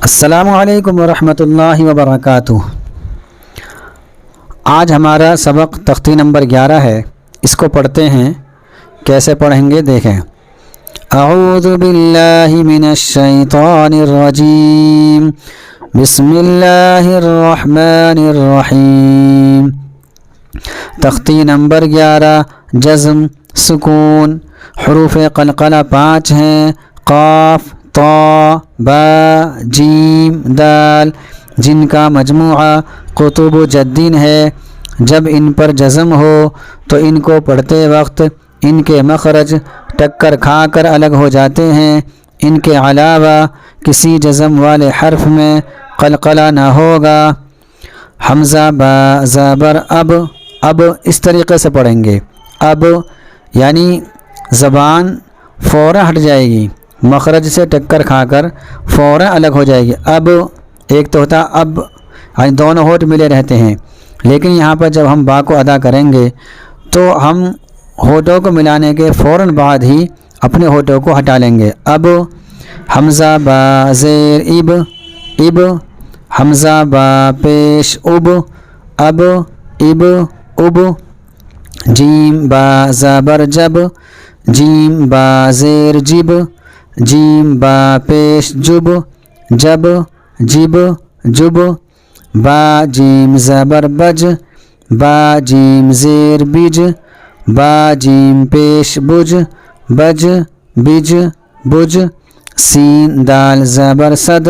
السلام علیکم ورحمۃ اللہ وبرکاتہ۔ آج ہمارا سبق تختی نمبر 11 ہے، اس کو پڑھتے ہیں۔ کیسے پڑھیں گے دیکھیں۔ اعوذ باللہ من الشیطان الرجیم، بسم اللہ الرحمن الرحیم۔ تختی نمبر 11، جزم، سکون، حروف قلقلہ 5 ہیں، قاف، طا، با، جیم، دال، جن کا مجموعہ قطب جدین ہے۔ جب ان پر جزم ہو تو ان کو پڑھتے وقت ان کے مخرج ٹکر کھا کر الگ ہو جاتے ہیں۔ ان کے علاوہ کسی جزم والے حرف میں قلقلہ نہ ہوگا۔ حمزہ، با، زبر، اب اس طریقے سے پڑھیں گے۔ اب یعنی زبان فوراً ہٹ جائے گی، مخرج سے ٹکر کھا کر فوراً الگ ہو جائے گی۔ اب ایک تو ہوتا اب، یعنی دونوں ہونٹ ملے رہتے ہیں، لیکن یہاں پر جب ہم با کو ادا کریں گے تو ہم ہونٹوں کو ملانے کے فوراً بعد ہی اپنے ہونٹوں کو ہٹا لیں گے۔ اب حمزہ با زیر اب، حمزہ با پیش اب، اب، جیم با زبر جب، جیم با زیر جب، جیم با پیش جب، جب، با جیم زبر بج، با جیم زیر بج، با جیم پیش بج، بج، سین دال زبر صد،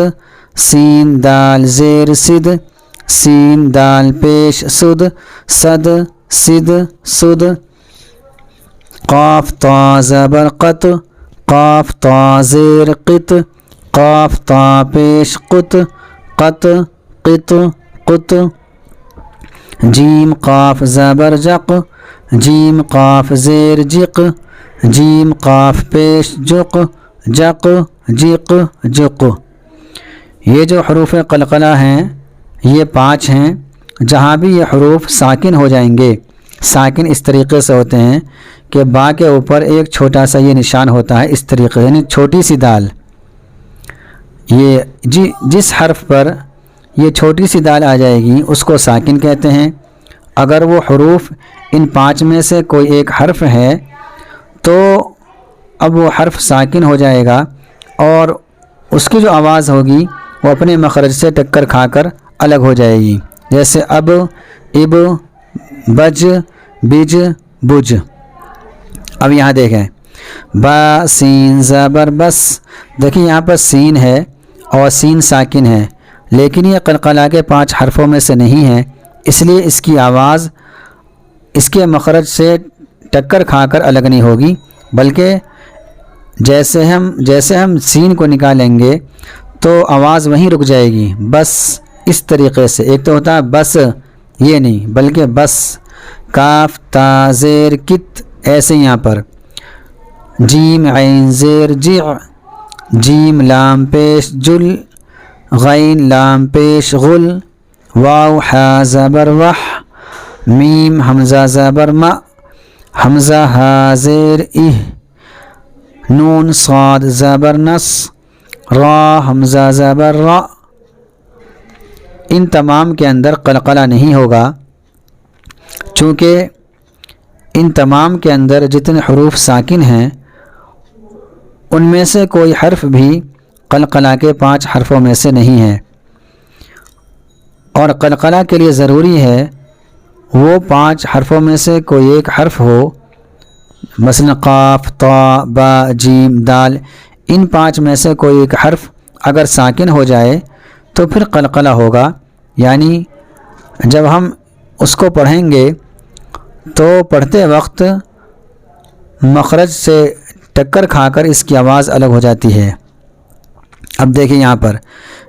سین دال زیر صد، سین دال پیش صد، صد، قاف طا زبر قط، قاف طا زیر قط، قاف طا پیش قط، قط، جیم قاف زبر جق، جیم قاف زیر جق، جیم قاف پیش جق، جق۔ یہ جو حروف قلقلہ ہیں یہ 5 ہیں۔ جہاں بھی یہ حروف ساکن ہو جائیں گے، ساکن اس طریقے سے ہوتے ہیں کہ با کے اوپر ایک چھوٹا سا یہ نشان ہوتا ہے، اس طریقے یعنی چھوٹی سی دال، یہ جس حرف پر یہ چھوٹی سی دال آ جائے گی اس کو ساکن کہتے ہیں۔ اگر وہ حروف ان 5 میں سے کوئی ایک حرف ہے تو اب وہ حرف ساکن ہو جائے گا اور اس کی جو آواز ہوگی وہ اپنے مخرج سے ٹکر کھا کر الگ ہو جائے گی، جیسے اب، بج، بج، بج۔ اب یہاں دیکھیں، با سین زبر بس، دیکھیں یہاں پر سین ہے اور سین ساکن ہے، لیکن یہ قلقلہ کے 5 حرفوں میں سے نہیں ہے، اس لیے اس کی آواز اس کے مخرج سے ٹکر کھا کر الگ نہیں ہوگی، بلکہ جیسے ہم سین کو نکالیں گے تو آواز وہیں رک جائے گی، بس اس طریقے سے۔ ایک تو ہوتا ہے بس، یہ نہیں بلکہ بس، کاف تا زیر کت، ایسے یہاں پر جیم عین زیر جع، جیم لام پیش جل، غین لام پیش غل، واو حا زبر وح، میم حمزہ زبر ما، حمزہ ہا زیر اہ، نون صاد زبر نس، را حمزہ زبر را۔ ان تمام کے اندر قلقلہ نہیں ہوگا، چونکہ ان تمام کے اندر جتنے حروف ساکن ہیں ان میں سے کوئی حرف بھی قلقلہ کے 5 حرفوں میں سے نہیں ہے، اور قلقلہ کے لیے ضروری ہے وہ 5 حرفوں میں سے کوئی ایک حرف ہو، مثلا قاف، طا، با، جیم، دال، ان 5 میں سے کوئی ایک حرف اگر ساکن ہو جائے تو پھر قلقلہ ہوگا، یعنی جب ہم اس کو پڑھیں گے تو پڑھتے وقت مخرج سے ٹکر کھا کر اس کی آواز الگ ہو جاتی ہے۔ اب دیکھیں یہاں پر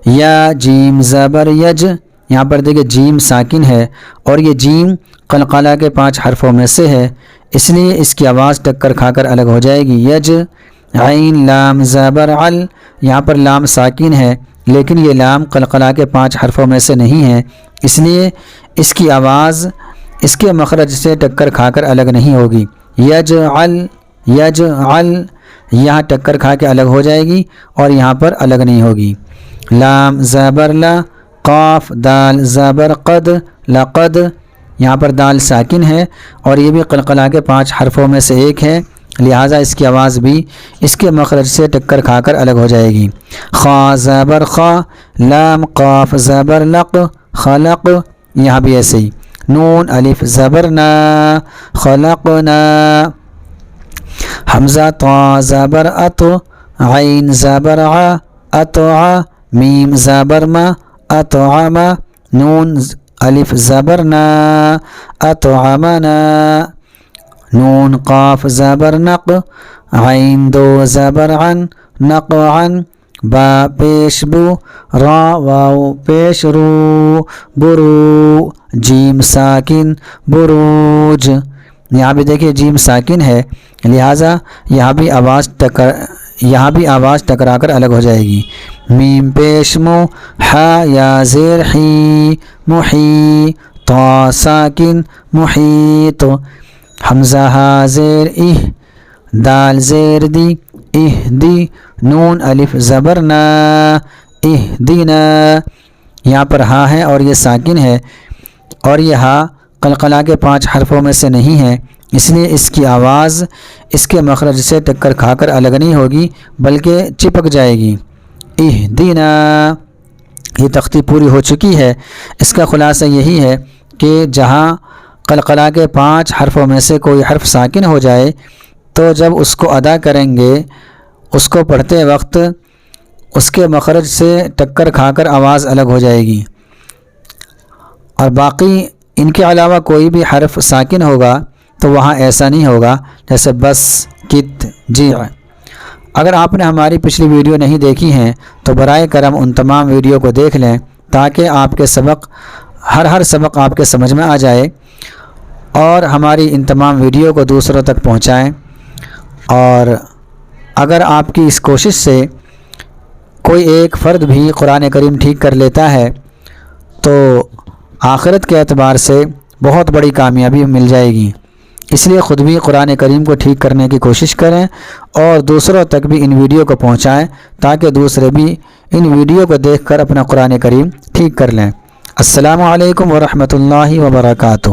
یا جیم زبر یج، یہاں پر دیکھیں جیم ساکن ہے اور یہ جیم قلقلہ کے 5 حرفوں میں سے ہے، اس لیے اس کی آواز ٹکر کھا کر الگ ہو جائے گی۔ یج، عین لام زبر عل، یہاں پر لام ساکن ہے لیکن یہ لام قلقلہ کے 5 حرفوں میں سے نہیں ہے، اس لیے اس کی آواز اس کے مخرج سے ٹکر کھا کر الگ نہیں ہوگی۔ یجعل، یجعل، یہاں ٹکر کھا کے الگ ہو جائے گی اور یہاں پر الگ نہیں ہوگی۔ لام زبر لا، قاف دال زبر قد، لقد، یہاں پر دال ساکن ہے اور یہ بھی قلقلہ کے 5 حرفوں میں سے ایک ہے، لہٰذا اس کی آواز بھی اس کے مخرج سے ٹکر کھا کر الگ ہو جائے گی۔ خا زبر خا، لام قاف زبر لق، خلق، یہاں بھی ایسے ہی۔ نون الف زبر نا، خلقنا۔ حمزہ طا زبر ات، عین زبر ع، اطع، میم زبر ما، اطعم، نون الف زبر نا، اطعمنا۔ نون قاف زبر نق، عین دو زبر عن، نقعا، با پیش بو، را واو پیش رو، برو، جیم ساکن بروج، یہاں بھی دیکھیے جیم ساکن ہے، لہٰذا یہاں بھی آواز ٹکرا کر الگ ہو جائے گی۔ میم پیش مو، ہا یا زیر حی، محی، طا ساکن محیط، حمزہ ہا زیر اہ، دال زیر دی، اہدی، نون الف زبر نا، اہدینا، یہاں پر ہا ہے اور یہ ساکن ہے اور یہ ہا قلقلہ کے 5 حرفوں میں سے نہیں ہے، اس لیے اس کی آواز اس کے مخرج سے ٹکر کھا کر الگ نہیں ہوگی بلکہ چپک جائے گی۔ اہدینا، یہ تختی پوری ہو چکی ہے۔ اس کا خلاصہ یہی ہے کہ جہاں قلقلہ کے 5 حرفوں میں سے کوئی حرف ساکن ہو جائے تو جب اس کو ادا کریں گے اس کو پڑھتے وقت اس کے مخرج سے ٹکر کھا کر آواز الگ ہو جائے گی، اور باقی ان کے علاوہ کوئی بھی حرف ساکن ہوگا تو وہاں ایسا نہیں ہوگا، جیسے بس، کت، جی۔ اگر آپ نے ہماری پچھلی ویڈیو نہیں دیکھی ہیں تو برائے کرم ان تمام ویڈیو کو دیکھ لیں تاکہ آپ کے سبق ہر سبق آپ کے سمجھ میں آ جائے، اور ہماری ان تمام ویڈیو کو دوسروں تک پہنچائیں۔ اور اگر آپ کی اس کوشش سے کوئی ایک فرد بھی قرآن کریم ٹھیک کر لیتا ہے تو آخرت کے اعتبار سے بہت بڑی کامیابی مل جائے گی، اس لیے خود بھی قرآن کریم کو ٹھیک کرنے کی کوشش کریں اور دوسروں تک بھی ان ویڈیو کو پہنچائیں تاکہ دوسرے بھی ان ویڈیو کو دیکھ کر اپنا قرآن کریم ٹھیک کر لیں۔ السلام علیکم ورحمۃ اللہ وبرکاتہ۔